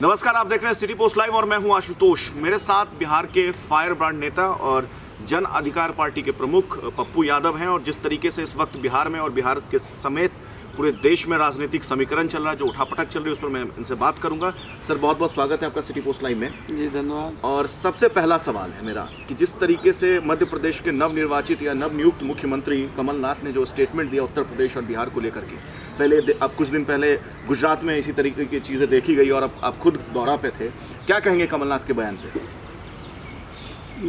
नमस्कार, आप देख रहे हैं सिटी पोस्ट लाइव और मैं हूं आशुतोष। मेरे साथ बिहार के फायर ब्रांड नेता और जन अधिकार पार्टी के प्रमुख पप्पू यादव हैं। और जिस तरीके से इस वक्त बिहार में और बिहार के समेत पूरे देश में राजनीतिक समीकरण चल रहा है, जो उठापटक चल रही है, उस पर मैं इनसे बात करूंगा। सर, बहुत बहुत स्वागत है आपका सिटी पोस्ट लाइव में। जी धन्यवाद। और सबसे पहला सवाल है मेरा कि जिस तरीके से मध्य प्रदेश के नवनिर्वाचित या नवनियुक्त मुख्यमंत्री कमलनाथ ने जो स्टेटमेंट दिया उत्तर प्रदेश और बिहार को लेकर के, पहले अब कुछ दिन पहले गुजरात में इसी तरीके की चीज़ें देखी गई और अब आप खुद दौरा पे थे, क्या कहेंगे कमलनाथ के बयान पे?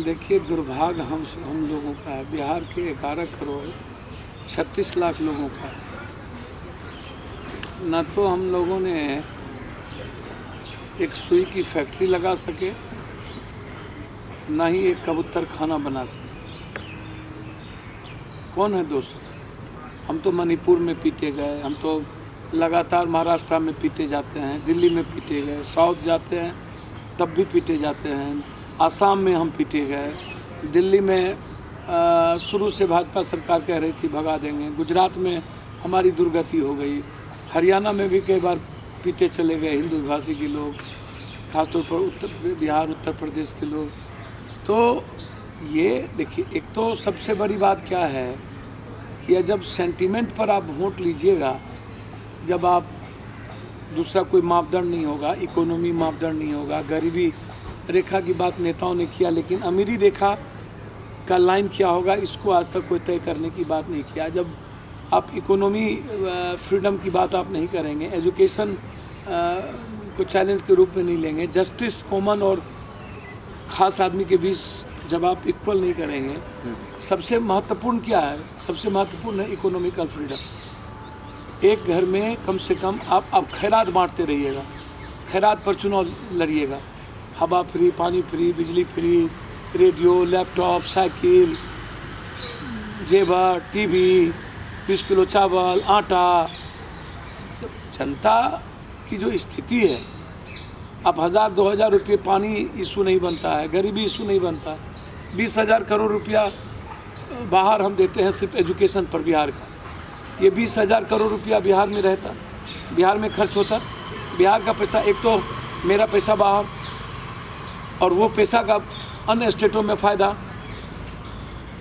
देखिए, दुर्भाग्य हम लोगों का है। बिहार के 11 करोड़ 36 लाख लोगों का है। न तो हम लोगों ने एक सुई की फैक्ट्री लगा सके, ना ही एक कबूतर खाना बना सके। कौन है दोस्त? हम तो मणिपुर में पीटे गए, हम तो लगातार महाराष्ट्र में पीटे जाते हैं, दिल्ली में पीटे गए, साउथ जाते हैं तब भी पीटे जाते हैं, आसाम में हम पीटे गए, दिल्ली में शुरू से भाजपा सरकार कह रही थी भगा देंगे, गुजरात में हमारी दुर्गति हो गई, हरियाणा में भी कई बार पीटे चले गए हिंदू भाषी के लोग, खासतौर पर बिहार उत्तर प्रदेश के लोग। तो ये देखिए, एक तो सबसे बड़ी बात क्या है कि जब सेंटीमेंट पर आप वोट लीजिएगा, जब आप दूसरा कोई मापदंड नहीं होगा, इकोनॉमी मापदंड नहीं होगा, गरीबी रेखा की बात नेताओं ने किया, लेकिन अमीरी रेखा का लाइन क्या होगा इसको आज तक कोई तय करने की बात नहीं किया। जब आप इकोनॉमी फ्रीडम की बात आप नहीं करेंगे, एजुकेशन को चैलेंज के रूप में नहीं लेंगे, जस्टिस कॉमन और ख़ास आदमी के बीच जब आप इक्वल नहीं करेंगे, सबसे महत्वपूर्ण क्या है? सबसे महत्वपूर्ण है इकोनॉमिकल फ्रीडम। एक घर में कम से कम आप खैरात बांटते रहिएगा, खैरात पर चुनाव लड़िएगा। हवा फ्री, पानी फ्री, बिजली फ्री, रेडियो, लैपटॉप, साइकिल, जेवर, टीवी, 20 किलो चावल, आटा। तो जनता की जो स्थिति है, अब 1000-2000 रुपये पानी इशू नहीं बनता है, गरीबी इशू नहीं बनता। 20,000 करोड़ रुपया बाहर हम देते हैं सिर्फ एजुकेशन पर बिहार का। ये 20,000 करोड़ रुपया बिहार में रहता, बिहार में खर्च होता। बिहार का पैसा, एक तो मेरा पैसा बाहर और वो पैसा का अन्य स्टेटों में फ़ायदा।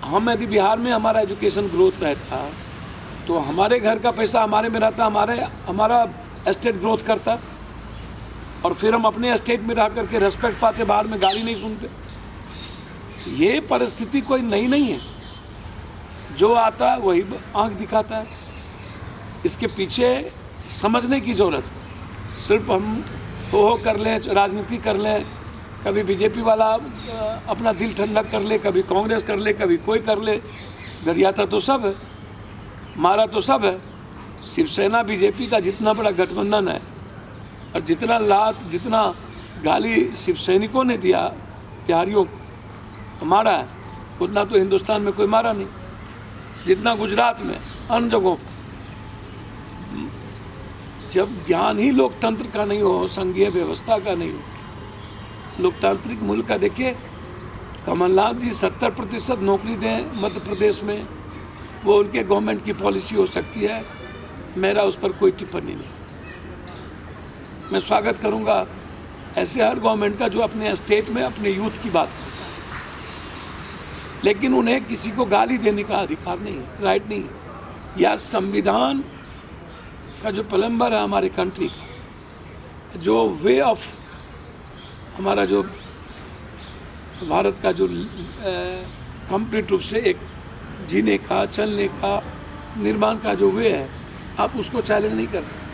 हम यदि बिहार में हमारा एजुकेशन ग्रोथ रहता तो हमारे घर का पैसा हमारे में रहता, हमारा स्टेट ग्रोथ करता, और फिर हम अपने स्टेट में रह करके रेस्पेक्ट पाते, बाहर में गाली नहीं सुनते। ये परिस्थिति कोई नई नहीं है, जो आता है वही आंख दिखाता है। इसके पीछे समझने की ज़रूरत है। सिर्फ हम हो कर लें, राजनीति कर लें, कभी बीजेपी वाला अपना दिल ठंडा कर ले, कभी कांग्रेस कर ले, कभी कोई कर ले, गरियाता तो सब है, मारा तो सब है। शिवसेना बीजेपी का जितना बड़ा गठबंधन है और जितना लात, जितना गाली शिव सैनिकों ने दिया बिहारियों को मारा है, उतना तो हिंदुस्तान में कोई मारा नहीं, जितना गुजरात में, अन्य जगहों पर। जब ज्ञान ही लोकतंत्र का नहीं हो, संघीय व्यवस्था का नहीं हो, लोकतांत्रिक मुल्क का, देखिए कमलनाथ जी 70% नौकरी दें मध्य प्रदेश में, वो उनके गवर्नमेंट की पॉलिसी हो सकती है, मेरा उस पर कोई टिप्पणी नहीं। मैं स्वागत करूंगा ऐसे हर गवर्नमेंट का जो अपने स्टेट में अपने यूथ की बात करता है, लेकिन उन्हें किसी को गाली देने का अधिकार नहीं है, राइट नहीं है। या संविधान का जो प्लम्बर है हमारे कंट्री का, जो वे ऑफ हमारा, जो भारत का जो कंप्लीट रूप से एक जीने का, चलने का, निर्माण का जो वे है, आप उसको चैलेंज नहीं कर सकते।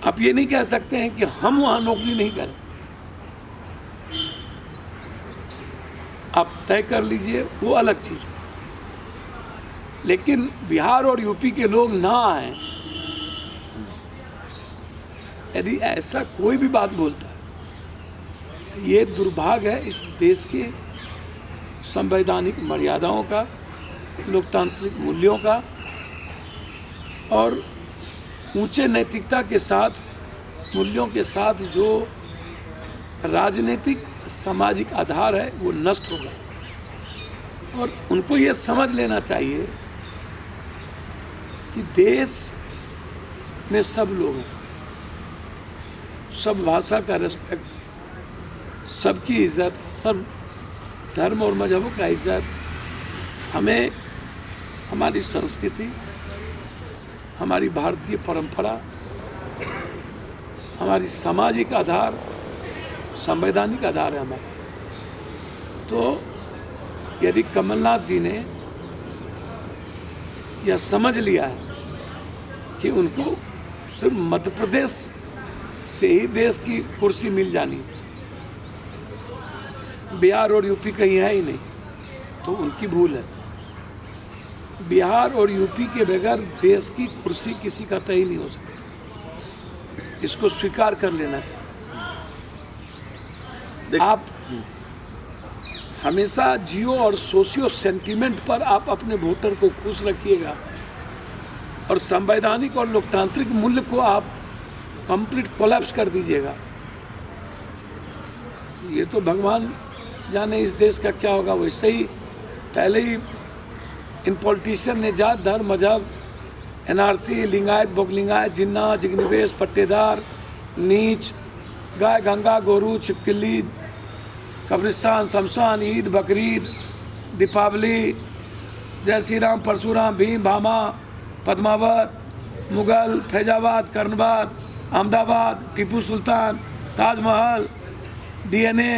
आप ये नहीं कह सकते हैं कि हम वहाँ नौकरी नहीं करें। आप तय कर लीजिए, वो अलग चीज़ है। लेकिन बिहार और यूपी के लोग ना आए, यदि ऐसा कोई भी बात बोलता है तो ये दुर्भाग्य है इस देश के संवैधानिक मर्यादाओं का, लोकतांत्रिक मूल्यों का, और ऊंचे नैतिकता के साथ, मूल्यों के साथ जो राजनीतिक सामाजिक आधार है वो नष्ट हो गया। और उनको ये समझ लेना चाहिए कि देश में सब लोग हैं, सब भाषा का रिस्पेक्ट, सबकी इज्जत, सब धर्म और मजहबों का इज्जत, हमें हमारी संस्कृति, हमारी भारतीय परंपरा, हमारी सामाजिक आधार, संवैधानिक आधार है हमारा। तो यदि कमलनाथ जी ने यह समझ लिया है कि उनको सिर्फ मध्य प्रदेश से ही देश की कुर्सी मिल जानी, बिहार और यूपी कहीं है ही नहीं, तो उनकी भूल है। बिहार और यूपी के बगैर देश की कुर्सी किसी का तय नहीं हो सकता, इसको स्वीकार कर लेना चाहिए। आप हमेशा जियो और सोशियो सेंटीमेंट पर आप अपने वोटर को खुश रखिएगा और संवैधानिक और लोकतांत्रिक मूल्य को आप कंप्लीट कोलैप्स कर दीजिएगा। ये तो भगवान जाने इस देश का क्या होगा। वैसे ही पहले ही इन पॉलिटिशियन ने जात, धर्म, मजहब, एनआरसी, लिंगायत, बोगलिंगायत, जिन्ना, जिग्निवेश, पट्टेदार, नीच, गाय, गंगा, गोरू, छिपकली, कब्रिस्तान, शमशान, ईद, बकरीद, दीपावली, जय Shri Ram, Parshuram, Bhim, Bhama, Padmaavat, Mughal, Faizabad, Karnabad, Ahmedabad, Tipu Sultan, Taj Mahal, DNA,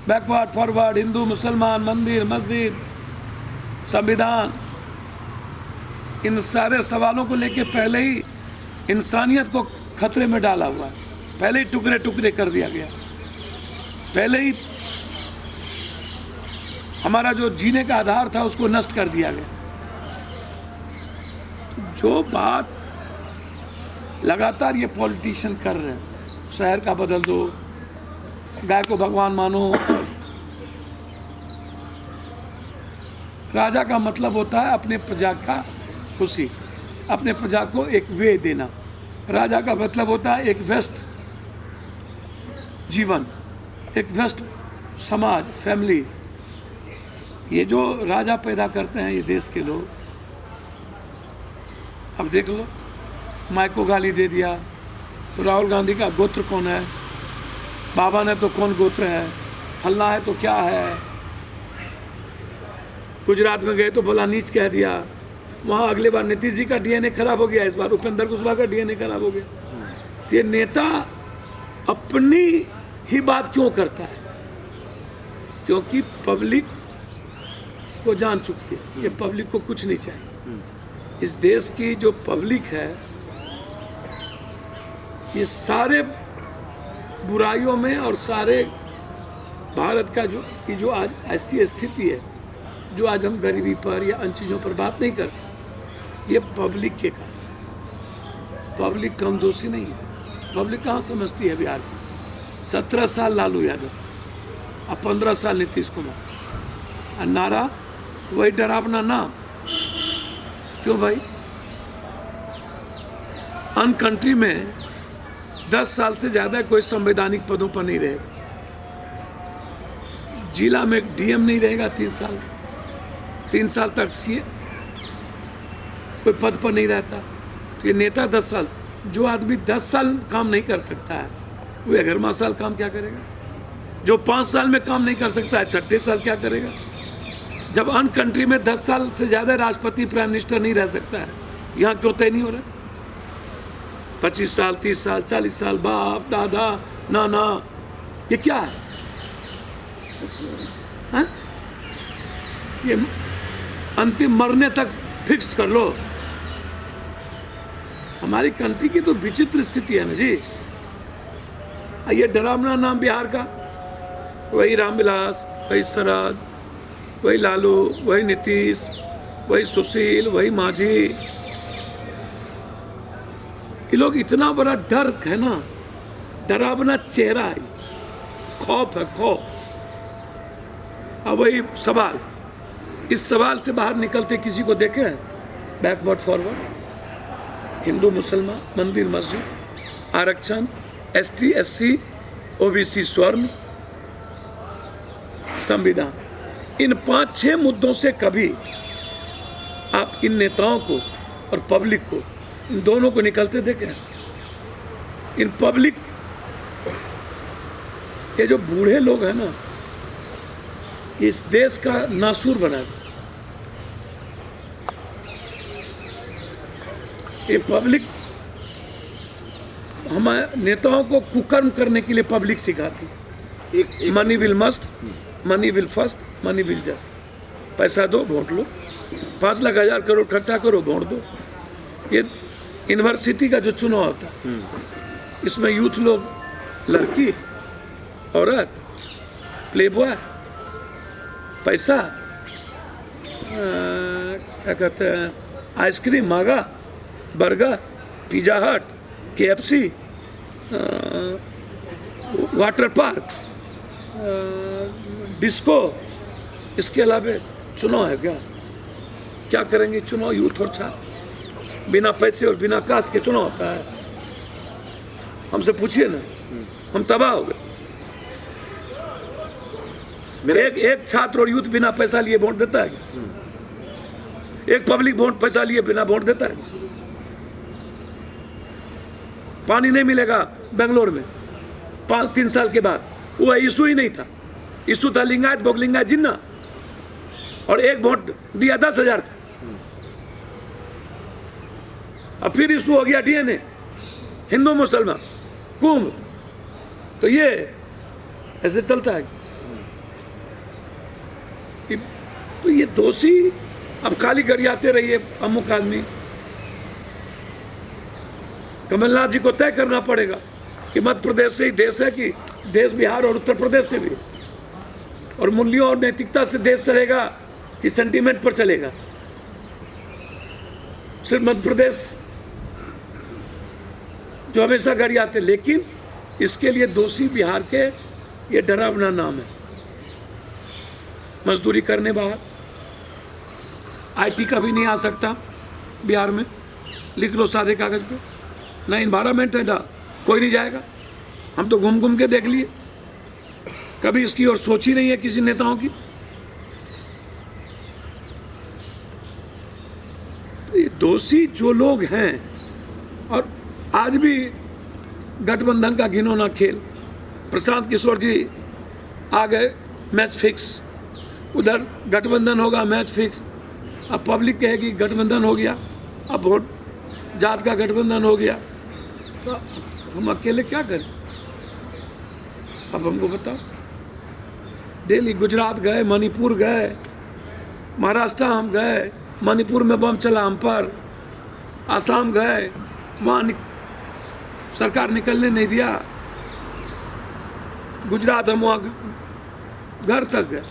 backward forward, Hindu, मुसलमान, मंदिर, मस्जिद, संविधान, इन सारे सवालों को लेके पहले ही इंसानियत को खतरे में डाला हुआ है, पहले ही टुकड़े टुकड़े कर दिया गया, पहले ही हमारा जो जीने का आधार था उसको नष्ट कर दिया गया। जो बात लगातार ये पॉलिटिशियन कर रहे हैं, शहर का बदल दो, गाय को भगवान मानो, राजा का मतलब होता है अपने प्रजा का खुशी, अपने प्रजा को एक वे देना। राजा का मतलब होता है एक व्यस्त जीवन, एक व्यस्त समाज, फैमिली। ये जो राजा पैदा करते हैं ये देश के लोग, अब देख लो, माई को गाली दे दिया तो राहुल गांधी का गोत्र कौन है, बाबा ने तो कौन गोत्र है, फलना है तो क्या है। गुजरात में गए तो भला नीच कह दिया, वहाँ अगले बार नीतीश जी का डीएनए खराब हो गया, इस बार उपेंद्र कुशवाहा का डीएनए खराब हो गया। तो ये नेता अपनी ही बात क्यों करता है? क्योंकि पब्लिक को जान चुकी है, ये पब्लिक को कुछ नहीं चाहिए। इस देश की जो पब्लिक है ये सारे बुराइयों में और सारे भारत का जो आज ऐसी स्थिति है, जो आज हम गरीबी पर या अन्य चीज़ों पर बात नहीं करते, ये पब्लिक के कारण। पब्लिक कम दोषी नहीं है। पब्लिक कहाँ समझती है बिहार की? 17 साल लालू यादव और 15 साल नीतीश कुमार, और नारा वही डरावना नाम। क्यों भाई? अन कंट्री में 10 साल से ज़्यादा कोई संवैधानिक पदों पर नहीं रहेगा। जिला में डीएम नहीं रहेगा 3 साल, 3 साल तक सीए कोई पद पर नहीं रहता। तो ये नेता 10 साल, जो आदमी 10 साल काम नहीं कर सकता है वो 11वां साल काम क्या करेगा? जो 5 साल में काम नहीं कर सकता है 6ठे साल क्या करेगा? जब अन कंट्री में 10 साल से ज़्यादा राष्ट्रपति, प्राइम मिनिस्टर नहीं रह सकता है, यहाँ क्यों तय नहीं हो रहा? 25 साल, 30 साल, 40 साल, बाप, दादा, नाना, ये क्या है? हाँ? ये अंतिम मरने तक फिक्स कर लो। हमारी कंट्री की तो विचित्र स्थिति है ना जी। ये डरावना नाम बिहार का, वही रामविलास, वही शरद, वही लालू, वही नीतीश, वही सुशील, वही मांझी। ये लोग इतना बड़ा डर है ना, डरावना चेहरा है, खौफ है, खौफ। अब वही सवाल, इस सवाल से बाहर निकलते किसी को देखे हैं? बैकवर्ड फॉरवर्ड, हिंदू मुसलमान, मंदिर मस्जिद, आरक्षण, एसटी एससी, ओबीसी स्वर्ण, संविधान, इन 5-6 मुद्दों से कभी आप इन नेताओं को और पब्लिक को, इन दोनों को निकलते देखें? इन पब्लिक ये जो बूढ़े लोग हैं ना, इस देश का नासूर बना दिया। ये पब्लिक हमारे नेताओं को कुकर्म करने के लिए पब्लिक सिखाती है। Money will must, money will first, money will just. पैसा दो, वोट लो, 5 लाख 1000 करोड़ खर्चा करो, वोट दो। ये यूनिवर्सिटी का जो चुनाव होता है, इसमें यूथ लोग, लड़की, औरत, प्लेबॉय, पैसा, क्या कहते हैं, आइसक्रीम मांगा, बर्गर, पिज़्ज़ा हट, KFC, वाटर पार्क, डिस्को, इसके अलावा चुनाव है क्या? क्या करेंगे? चुनाव यूथ और छात्र, बिना पैसे और बिना कास्ट के चुनाव होता है। हमसे पूछिए ना, हम तबाह हो गए। एक छात्र और यूथ बिना पैसा लिए वोट देता है? एक पब्लिक वोट पैसा लिए बिना वोट देता है? पानी नहीं मिलेगा बेंगलोर में 3 साल के बाद, वो इशू ही नहीं था। इशू था लिंगायत बोगलिंगायत जिन्ना, और एक वोट दिया 10,000 का। अब फिर इशू हो गया DNA, हिंदू मुसलमान, कुंभ। तो ये ऐसे चलता है। तो ये दोषी अब खाली गरियाते रहिए अमुक आदमी। कमलनाथ जी को तय करना पड़ेगा कि मध्य प्रदेश से ही देश है कि देश बिहार और उत्तर प्रदेश से भी, और मूल्यों और नैतिकता से देश चलेगा कि सेंटीमेंट पर चलेगा। सिर्फ मध्य प्रदेश जो हमेशा गरियाते, लेकिन इसके लिए दोषी बिहार के ये डरावना नाम है। मजदूरी करने बाहर, IT का भी नहीं आ सकता बिहार में, लिख लो सादे कागज पे। ना इन्वायरमेंट है, ना कोई नहीं जाएगा। हम तो घूम घूम के देख लिए, कभी इसकी और सोची नहीं है किसी नेताओं की। तो ये दोषी जो लोग हैं, और आज भी गठबंधन का घिनौना खेल, प्रशांत किशोर जी आ गए, मैच फिक्स, उधर गठबंधन होगा, मैच फिक्स। अब पब्लिक कहेगी गठबंधन हो गया, अब वोट जात का गठबंधन हो गया, तो हम अकेले क्या करें? अब हमको बताओ। दिल्ली, गुजरात गए, मणिपुर गए, महाराष्ट्र हम गए, मणिपुर में बम चला हम पर, आसाम गए, वहाँ सरकार निकलने नहीं दिया, गुजरात हम वहाँ घर तक गए।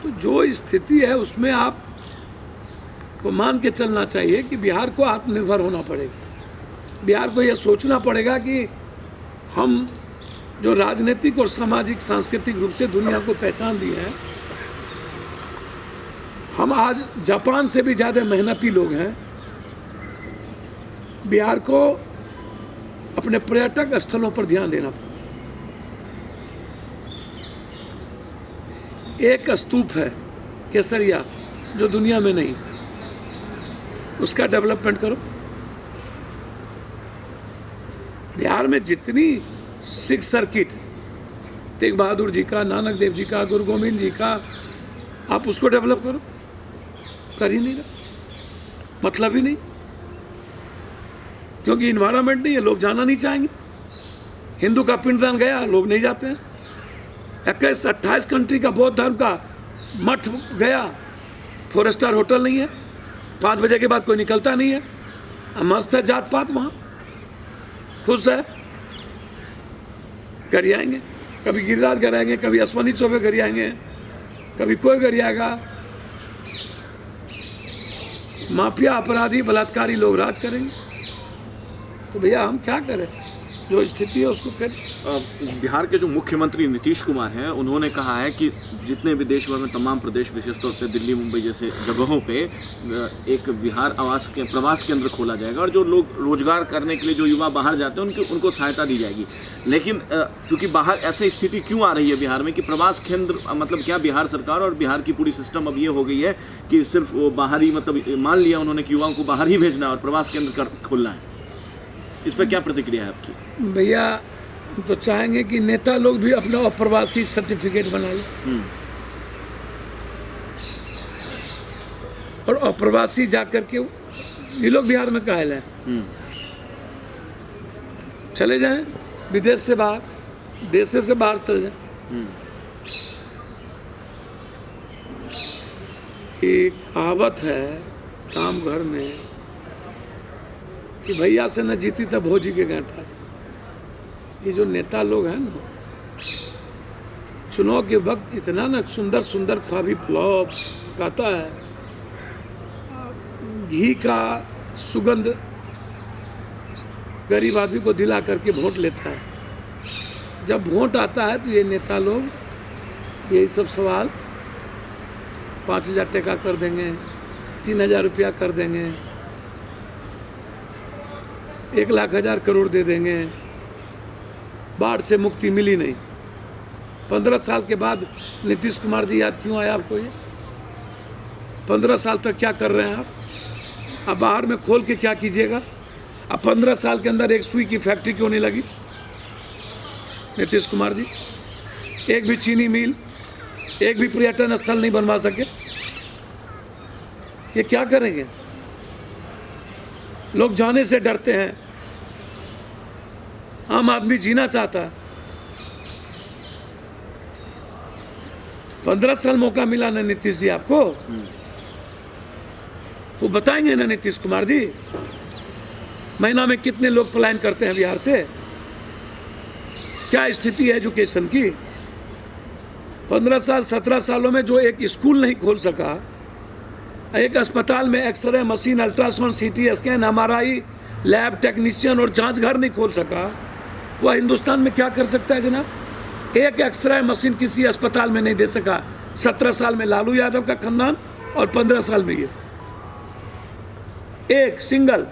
तो जो स्थिति है उसमें आप को मान के चलना चाहिए कि बिहार को आत्मनिर्भर होना पड़ेगा। बिहार को यह सोचना पड़ेगा कि हम जो राजनीतिक और सामाजिक सांस्कृतिक रूप से दुनिया को पहचान दिए हैं, हम आज जापान से भी ज़्यादा मेहनती लोग हैं। बिहार को अपने पर्यटक स्थलों पर ध्यान देना पड़ेगा। एक स्तूप है केसरिया जो दुनिया में नहीं, उसका डेवलपमेंट करो। बिहार में जितनी सिख सर्किट, तेग बहादुर जी का, नानक देव जी का, गुरु गोविंद जी का, आप उसको डेवलप करो। कर ही नहीं रहा, मतलब ही नहीं, क्योंकि इन्वायरमेंट नहीं है, लोग जाना नहीं चाहेंगे। हिंदू का पिंडदान गया, लोग नहीं जाते हैं। 21-28 कंट्री का बौद्ध धर्म का मठ गया, 4 स्टार होटल नहीं है, 5 बजे के बाद कोई निकलता नहीं है। मस्त है जात पात, वहाँ खुश है, गरियाएंगे। कभी गिरिराज गरियाएंगे, कभी अश्वनी चौबे गरियाएंगे, कभी कोई गरियाएगा। माफिया, अपराधी, बलात्कारी लोग राज करेंगे। तो भैया हम क्या करें? जो स्थिति है उसको करें। बिहार के जो मुख्यमंत्री नीतीश कुमार हैं, उन्होंने कहा है कि जितने भी देश भर में तमाम प्रदेश, विशेष तौर से दिल्ली, मुंबई जैसे जगहों पे एक बिहार प्रवास केंद्र खोला जाएगा, और जो लोग रोजगार करने के लिए जो युवा बाहर जाते हैं उनको सहायता दी जाएगी। लेकिन चूंकि बाहर ऐसी स्थिति क्यों आ रही है बिहार में कि प्रवास केंद्र, मतलब क्या बिहार सरकार और बिहार की पूरी सिस्टम अब ये हो गई है कि सिर्फ वो बाहर ही, मतलब मान लिया उन्होंने कि युवाओं को बाहर ही भेजना है और प्रवास केंद्र खोलना है। इस पर क्या प्रतिक्रिया है आपकी? भैया हम तो चाहेंगे कि नेता लोग भी अपना अप्रवासी सर्टिफिकेट बना लें और अप्रवासी जाकर के ये लोग बिहार में काहे लाए, चले जाएं विदेश से बाहर, देश से बाहर चले जाएं। एक कहावत है काम घर में कि भैया से न जीती तब भौजी के गांठा। ये जो नेता लोग हैं ना, चुनाव के वक्त इतना ना सुंदर सुंदर ख्वाबी पुलाव पकाता है, घी का सुगंध गरीब आदमी को दिला करके वोट लेता है। जब वोट आता है तो ये नेता लोग यही सब सवाल 5,000 टका कर देंगे, 3,000 रुपया कर देंगे, 1,00,000 करोड़ दे देंगे। बाढ़ से मुक्ति मिली नहीं। 15 साल के बाद नीतीश कुमार जी याद क्यों आया आपको? ये 15 साल तक क्या कर रहे हैं आप? अब बाहर में खोल के क्या कीजिएगा? अब 15 साल के अंदर एक सुई की फैक्ट्री क्यों नहीं लगी नीतीश कुमार जी? एक भी चीनी मिल, एक भी पर्यटन स्थल नहीं बनवा सके। ये क्या करेंगे? लोग जाने से डरते हैं, आम आदमी जीना चाहता है। 15 साल मौका मिला ना नीतीश जी आपको, तो बताएंगे ना नीतीश कुमार जी महीना में कितने लोग पलायन करते हैं बिहार से, क्या स्थिति है एजुकेशन की। 15 साल 17 सालों में जो एक स्कूल नहीं खोल सका, एक अस्पताल में x-ray machine, ultrasound, CT scan, MRI lab technician और जांच घर नहीं खोल सका, वह हिंदुस्तान में क्या कर सकता है जनाब? एक एक्सरे मशीन किसी अस्पताल में नहीं दे सका। 17 साल में लालू यादव का खानदान और 15 साल में ये एक सिंगल।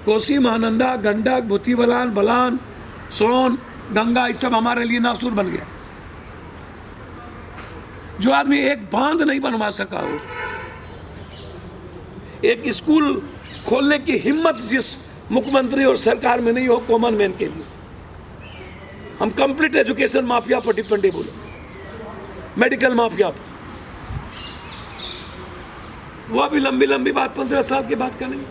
कोसी, महानंदा, गंडक, भूती बलान, बलान, सोन, गंगा, ये सब हमारे लिए नासूर बन गया। जो आदमी एक बांध नहीं बनवा सका हो, एक स्कूल खोलने की हिम्मत जिस मुख्यमंत्री और सरकार में नहीं हो कॉमन मैन के लिए, हम कंप्लीट एजुकेशन माफिया पर डिपेंडेबल, मेडिकल माफिया पर, वो भी लंबी लंबी बात 15 साल के बाद करेंगे।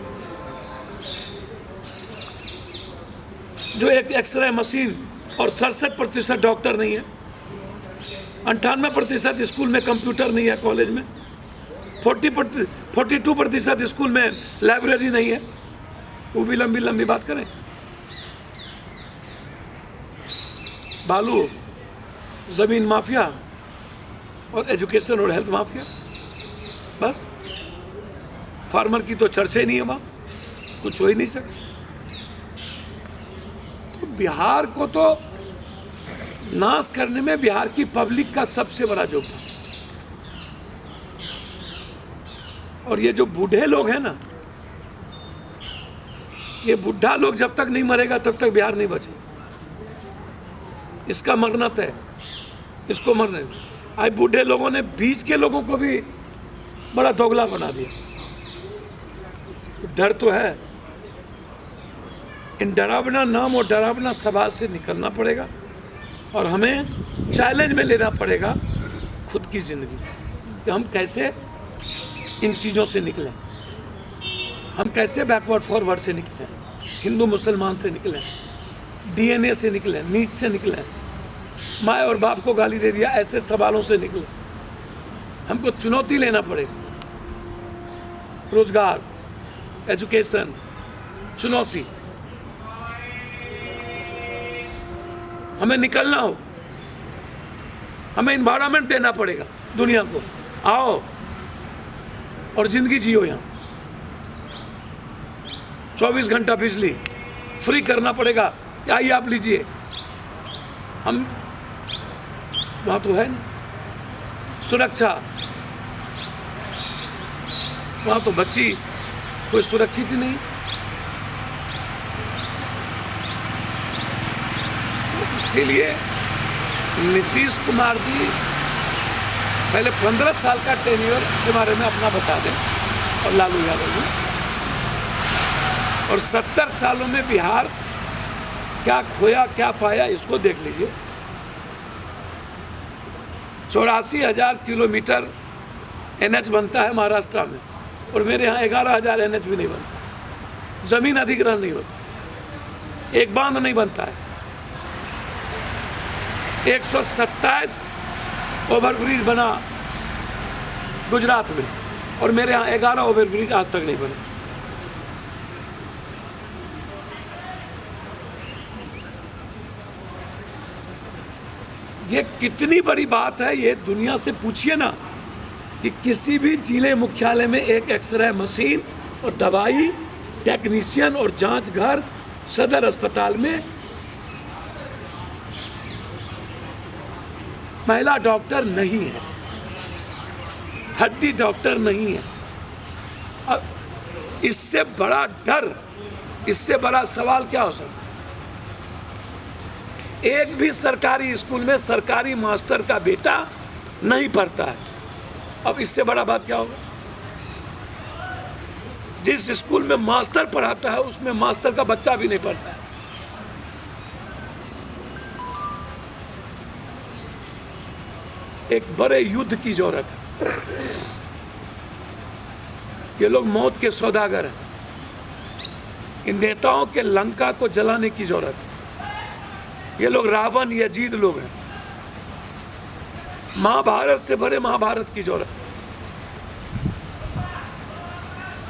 जो एक एक्सरे मशीन और 67% डॉक्टर नहीं है, 98% स्कूल में कंप्यूटर नहीं है, कॉलेज में 42% स्कूल में लाइब्रेरी नहीं है, वो भी लंबी लंबी बात करें। बालू, जमीन माफिया और एजुकेशन और हेल्थ माफिया, बस फार्मर की तो चर्चा ही नहीं है, वहाँ कुछ हो ही नहीं सके। तो बिहार को तो नाश करने में बिहार की पब्लिक का सबसे बड़ा योगदान। और ये जो बूढ़े लोग हैं ना, ये बुढ़ा लोग जब तक नहीं मरेगा तब तक बिहार नहीं बचे। इसका मरना तय, इसको मरने। आज बूढ़े लोगों ने बीच के लोगों को भी बड़ा दोगला बना दिया। तो डर तो है, इन डरावना नाम और डरावना सवाल से निकलना पड़ेगा और हमें चैलेंज में लेना पड़ेगा खुद की जिंदगी कि हम कैसे इन चीज़ों से निकलें, हम कैसे बैकवर्ड फॉरवर्ड से निकलें, हिंदू मुसलमान से निकलें, DNA से निकलें, नीच से निकलें, माँ और बाप को गाली दे दिया, ऐसे सवालों से निकलें। हमको चुनौती लेना पड़ेगा। रोजगार, एजुकेशन, चुनौती, हमें निकलना हो, हमें इन्वायरमेंट देना पड़ेगा दुनिया को, आओ और जिंदगी जियो। यहाँ 24 घंटा बिजली फ्री करना पड़ेगा, आइए आप लीजिए। हम वहाँ तो है ना सुरक्षा, वहाँ तो बच्ची कोई सुरक्षित ही नहीं। इसीलिए नीतीश कुमार जी पहले 15 साल का टेन्योर के बारे में अपना बता दें और लालू यादव जी और 70 सालों में बिहार क्या खोया क्या पाया इसको देख लीजिए। 84,000 किलोमीटर NH बनता है महाराष्ट्र में, और मेरे यहाँ 11,000 NH भी नहीं बनता। जमीन अधिग्रहण नहीं होता, एक बांध नहीं बनता है। 127 ओवरब्रिज बना गुजरात में, और मेरे यहाँ 11 ओवरब्रिज आज तक नहीं बने। ये कितनी बड़ी बात है, ये दुनिया से पूछिए ना कि किसी भी जिले मुख्यालय में एक एक्सरे मशीन और दवाई, टेक्नीशियन और जांच घर, सदर अस्पताल में महिला डॉक्टर नहीं है, हड्डी डॉक्टर नहीं है। अब इससे बड़ा डर, इससे बड़ा सवाल क्या हो सकता है? एक भी सरकारी स्कूल में सरकारी मास्टर का बेटा नहीं पढ़ता है। अब इससे बड़ा बात क्या होगा? जिस स्कूल में मास्टर पढ़ाता है उसमें मास्टर का बच्चा भी नहीं पढ़ता है। एक बड़े युद्ध की जरूरत है। ये लोग मौत के सौदागर हैं। इन नेताओं के लंका को जलाने की जरूरत है। ये लोग रावण यजीद लोग हैं। महाभारत से बड़े महाभारत की जरूरत है।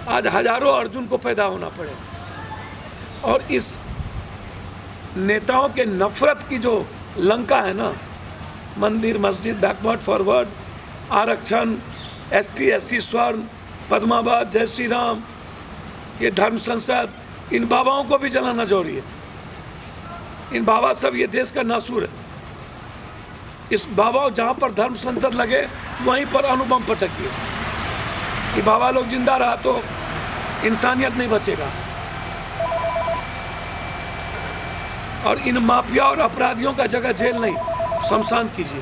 आज हजारों अर्जुन को पैदा होना पड़ेगा। और इस नेताओं के नफरत की जो लंका है ना, मंदिर मस्जिद, बैकवर्ड फॉरवर्ड, आरक्षण, ST SC स्वर्ण, पद्मावत, जय श्री राम, ये धर्म संसद, इन बाबाओं को भी जलाना जरूरी है। इन बाबा सब ये देश का नासूर है। इस बाबा जहाँ पर धर्म संसद लगे वहीं पर अणुबम पटकिए। ये बाबा लोग जिंदा रहा तो इंसानियत नहीं बचेगा। और इन माफिया और अपराधियों का जगह जेल नहीं, शमशान कीजिए।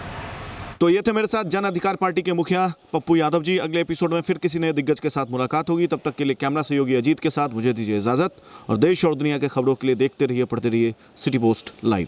तो ये थे मेरे साथ जन अधिकार पार्टी के मुखिया पप्पू यादव जी। अगले एपिसोड में फिर किसी नए दिग्गज के साथ मुलाकात होगी। तब तक के लिए कैमरा सहयोगी अजीत के साथ मुझे दीजिए इजाजत, और देश और दुनिया के खबरों के लिए देखते रहिए, पढ़ते रहिए सिटी पोस्ट लाइव।